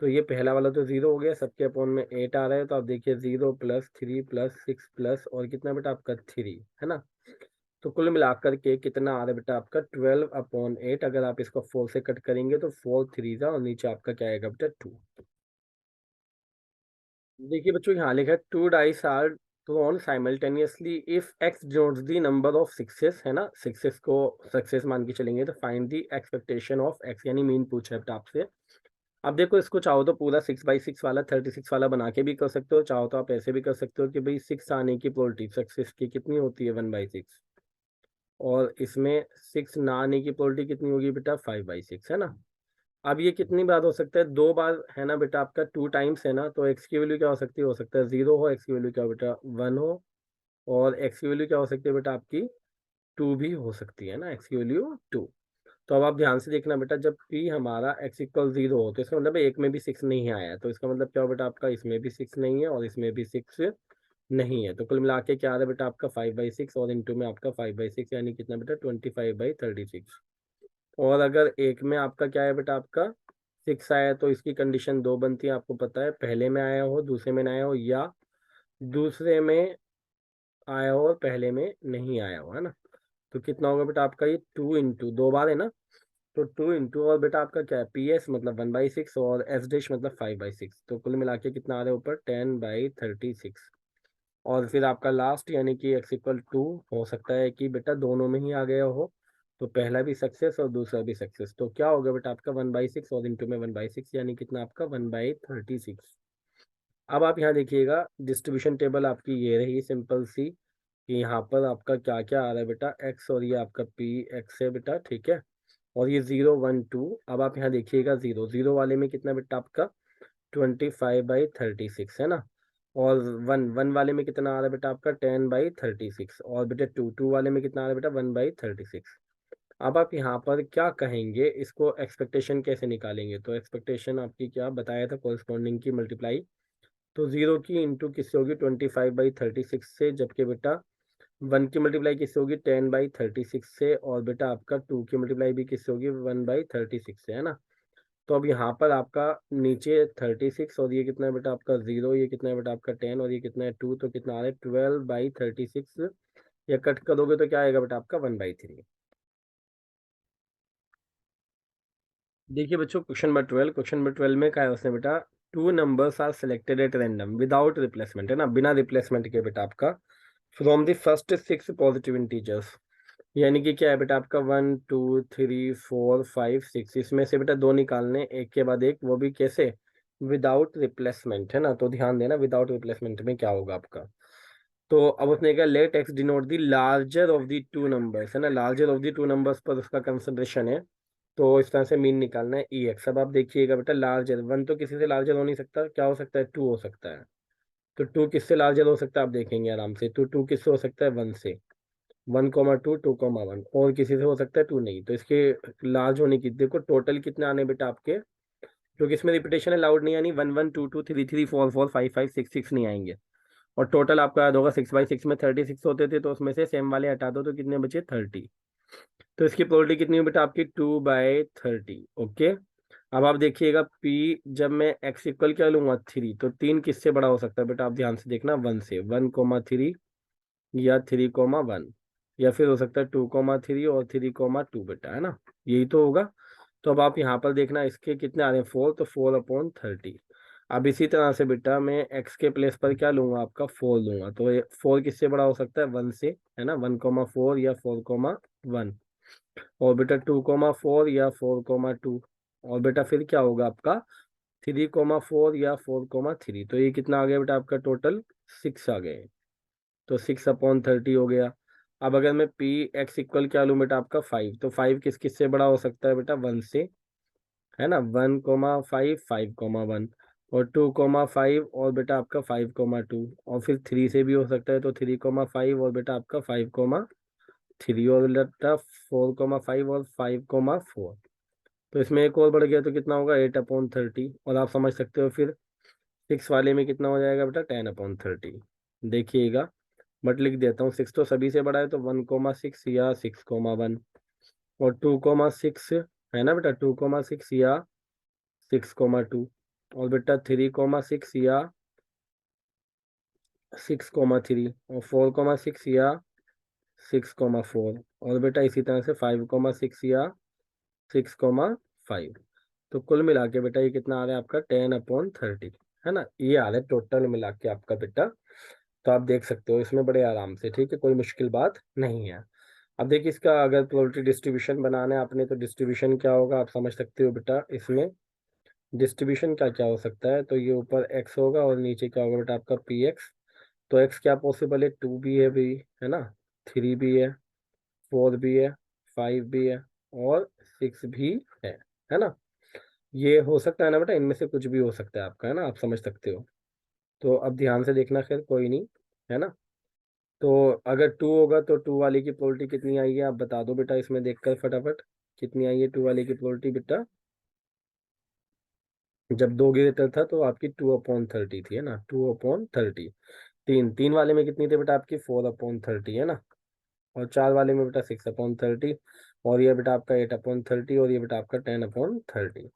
तो ये पहला वाला तो 0 हो गया, सबके अपॉन में 8 आ रहा है। तो आप देखिए 0 + 3 + 6 प्लस और कितना बेटा आपका 3, है ना। तो कुल मिलाकर के कितना आ रहा है बेटा आपका 12/8। अगर आप इसको 4 से कट करेंगे तो 4 3 और नीचे आपका क्या आएगा बेटा 2। देखिए बच्चों यहाँ लिखा है 2 dice are thrown simultaneously if x denotes the number of success, है ना, सक्सेस को सक्सेस मान के चलेंगे तो find the expectation of x, यानी मीन पूछा है बेटा आपसे। अब देखो इसको चाहो तो पूरा 6/6 वाला 36 वाला बना के भी कर सकते हो, चाहो तो आप ऐसे भी कर सकते हो कि भाई 6 आने की प्रोबेबिलिटी सक्सेस की कितनी होती है 1/6, और इसमें 6 ना आने की प्रोबेबिलिटी कितनी होगी बेटा 5/6, है ना। अब ये कितनी बार हो सकता है, 2 बार, है ना बेटा आपका 2 टाइम्स है ना, तो एक्स की वैल्यू क्या हो सकती है, हो सकता है 0 हो, एक्स की वैल्यू क्या हो बेटा 1 हो, और एक्स की वैल्यू क्या हो सकती है बेटा आपकी 2 भी हो सकती है ना, एक्स की वैल्यू 2। तो अब आप ध्यान से देखना बेटा, जब p हमारा x=0 हो तो इसका मतलब एक में भी 6 नहीं आया, तो इसका मतलब क्या हो बेटा आपका इसमें भी 6 नहीं है और इसमें भी 6 नहीं है, तो कुल मिला के क्या आ रहा है बेटा आपका 5/6 और इंटू में आपका 5/6 यानी कितना बेटा 25/36। और अगर एक में आपका क्या है बेटा आपका 6 आया तो इसकी कंडीशन 2 बनती है, आपको पता है, पहले में आया हो दूसरे में ना आया हो, या दूसरे में आया हो और पहले में नहीं आया हो, है ना। तो कितना होगा बेटा आपका ये 2 इंटू 2 बार है ना, तो 2 इंटू और बेटा आपका क्या है PS मतलब 1/6 और S डैश मतलब 5/6, तो कुल मिला के कितना आ रहा है ऊपर 10/36। और फिर आपका लास्ट यानी कि x=2 हो सकता है कि बेटा दोनों में ही आ गया हो, तो पहला भी सक्सेस और दूसरा भी सक्सेस, तो क्या होगा बेटा आपका 1/6 और इंटू में 1/6 यानी कितना आपका 1/36। अब आप यहाँ देखिएगा डिस्ट्रीब्यूशन टेबल आपकी ये रही सिंपल सी, कि यहाँ पर आपका क्या क्या आ रहा है बेटा x, और ये आपका p x है बेटा, ठीक है, और ये 0 1 2। अब आप यहाँ देखिएगा 0 0 वाले में कितना बेटा आपका 25/36 है ना, और 1 1 वाले में कितना आ रहा है बेटा आपका 10/36, और बेटा 2 2 वाले में कितना आ रहा है बेटा 1/36। अब आप यहाँ पर क्या कहेंगे, इसको एक्सपेक्टेशन कैसे निकालेंगे, तो एक्सपेक्टेशन आपकी क्या बताया था, कोरिस्पॉन्डिंग की मल्टीप्लाई, तो 0 की इंटू किससे होगी 25/36 से, जबकि बेटा 1 की मल्टीप्लाई किससे होगी 10/36 से, और बेटा आपका 2 की मल्टीप्लाई भी किससे होगी 1/36 से, है ना। तो अब यहाँ पर आपका नीचे 36 और ये कितना है बेटा आपका 0, ये कितना है बेटा आपका 10 और ये कितना है 2, तो कितना आ रहा है 12/36, या कट करोगे तो क्या आएगा बेटा आपका 1/3। देखिए बच्चों क्वेश्चन नंबर 12 में क्या है उसने बेटा, 2 numbers are selected at random without replacement, है ना, बिना रिप्लेसमेंट के बेटा आपका, from the first 6 positive integers, यानी कि क्या है बेटा आपका 1 2 3 4 5 6, इसमें से बेटा दो निकालने एक के बाद एक, वो भी कैसे, विदाउट रिप्लेसमेंट, है ना। तो ध्यान देना विदाउट रिप्लेसमेंट में क्या होगा आपका, तो अब उसने कहा let x denote the larger of the two numbers, है ना, larger of the two numbers पर उसका कंसिडरेशन है, तो इस तरह से मीन निकालना है ई एक्स। अब आप देखिएगा बेटा लार्जर 1 तो किसी से लार्जर हो नहीं सकता, क्या हो सकता है 2 हो सकता है, तो 2 किससे लार्जर हो सकता है आप देखेंगे आराम से, तो 2 किससे हो सकता है 1 से, 1,2 2,1, और किसी से हो सकता है 2 नहीं, तो इसके लार्ज होने की देखो टोटल कितने आने बेटा आपके, क्योंकि इसमें रिपीटेशन अलाउड नहीं, यानी 1 1 2 2 3 3 4 4 5 5 6 6 नहीं आएंगे, और टोटल आपका याद होगा 6/6 में 36 होते थे, तो उसमें से सेम वाले हटा दो तो कितने बचे 30, तो इसकी प्रोबेबिलिटी कितनी है बेटा आपकी 2/30। ओके, अब आप देखिएगा P, जब मैं x इक्वल क्या लूंगा 3, तो 3 किससे बड़ा हो सकता है बेटा, आप ध्यान से देखना 1 से, 1,3 या 3,1, या फिर हो सकता है 2,3 और 3,2 बेटा, है ना, यही तो होगा। तो अब आप यहाँ पर देखना इसके कितने आ रहे हैं 4, तो 4/30। अब इसी तरह से बेटा मैं x के प्लेस पर क्या लूंगा आपका 4 लूंगा, तो 4 किससे बड़ा हो सकता है 1 से, है ना, 1,4 या 4,1, और बेटा 2,4 या 4,2, और बेटा फिर क्या होगा आपका 3,4 या 4,3, तो ये कितना आ गया बेटा आपका टोटल 6 आ गए, तो 6/30 हो गया। अब अगर मैं पी एक्स इक्वल क्या लूँ बेटा आपका 5, तो 5 किस किस से बड़ा हो सकता है बेटा 1 से, है ना, 1,5 5,1, और 2,5 और बेटा आपका 5,2, और फिर 3 से भी हो सकता है, तो 3,5 और बेटा आपका 5,3, और बेटा 4,5 और 5,4, तो इसमें एक और बढ़ गया तो कितना होगा 8/30, और आप समझ सकते हो फिर 6 वाले में कितना हो जाएगा बेटा 10/30। देखिएगा बट लिख देता हूँ, 6 तो सभी से बड़ा है, तो 1,6 या 6,1, और 2,6 है ना बेटा 2,6 या 6,2, और बेटा 3,6 या 6,3, और 4,6 या 6,4 और बेटा इसी तरह से 5,6 या 6,5। तो कुल मिला के बेटा ये कितना आ रहा है आपका 10/30, है ना, ये आ रहा है टोटल मिला के आपका बेटा। तो आप देख सकते हो इसमें बड़े आराम से, ठीक है, कोई मुश्किल बात नहीं है। अब देखिए इसका अगर प्रोबेबिलिटी डिस्ट्रीब्यूशन बनाना है आपने तो डिस्ट्रीब्यूशन क्या होगा आप समझ सकते हो बेटा। इसमें डिस्ट्रीब्यूशन क्या क्या हो सकता है, तो ये ऊपर x होगा और नीचे क्या होगा बेटा आपका px। तो x क्या पॉसिबल है, 2 भी है भी, है ना, 3 भी है, 4 भी है, 5 भी है और 6 भी है है ना। ये हो सकता है ना बेटा, इनमें से कुछ भी हो सकता है आपका, है ना, आप समझ सकते हो। तो अब ध्यान से देखना, खैर कोई नहीं, है ना। तो अगर 2 होगा तो 2 वाले की प्रोबेबिलिटी कितनी आई है आप बता दो बेटा, इसमें देखकर फटाफट कितनी आई है 2 वाले की प्रोबेबिलिटी बेटा। जब 2 गिरता था तो आपकी 2/30 थी, है ना, 2/30। तीन वाले में कितनी थी बेटा आपकी 4/30, है ना। और 4 वाले में बेटा 6/30। और ये बेटा आपका 8/30 और ये बेटा आपका 10/30।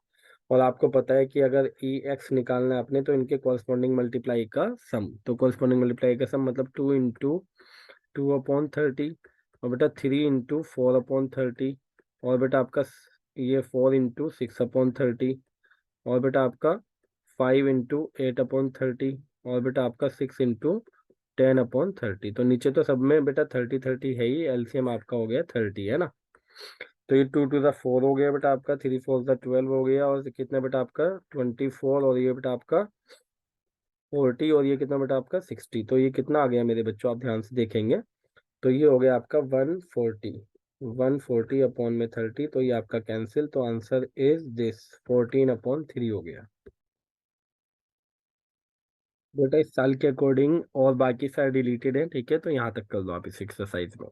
और आपको पता है कि अगर ई एक्स निकालना है आपने तो इनके कॉरस्पॉन्डिंग मल्टीप्लाई का सम, तो कॉरस्पॉन्डिंग मल्टीप्लाई का सम मतलब 2 × 2/30 और बेटा 3 × 4/30 और बेटा आपका ये 4 × 6/30 और बेटा आपका 5 × 8/30 और बेटा आपका 6 × 10/30। तो नीचे तो सब में बेटा 30 है ही, एलसीएम आपका हो गया 30, है ना। तो ये 2 to the 4 हो गया बेटा आपका, 3 4 12 हो गया और कितना बेटा आपका 24 और ये बेटा आपका 40 और ये कितना बेटा आपका 60। तो ये कितना आ गया मेरे बच्चों, आप ध्यान से देखेंगे तो ये हो गया आपका 140 तो ये आपका कैंसिल, तो आंसर इज दिस 14/3 हो गया बेटा इस साल के अकॉर्डिंग। और बाकी सारे डिलीटेड है, ठीक है, तो यहाँ तक कर लो आप इस एक्सरसाइज में।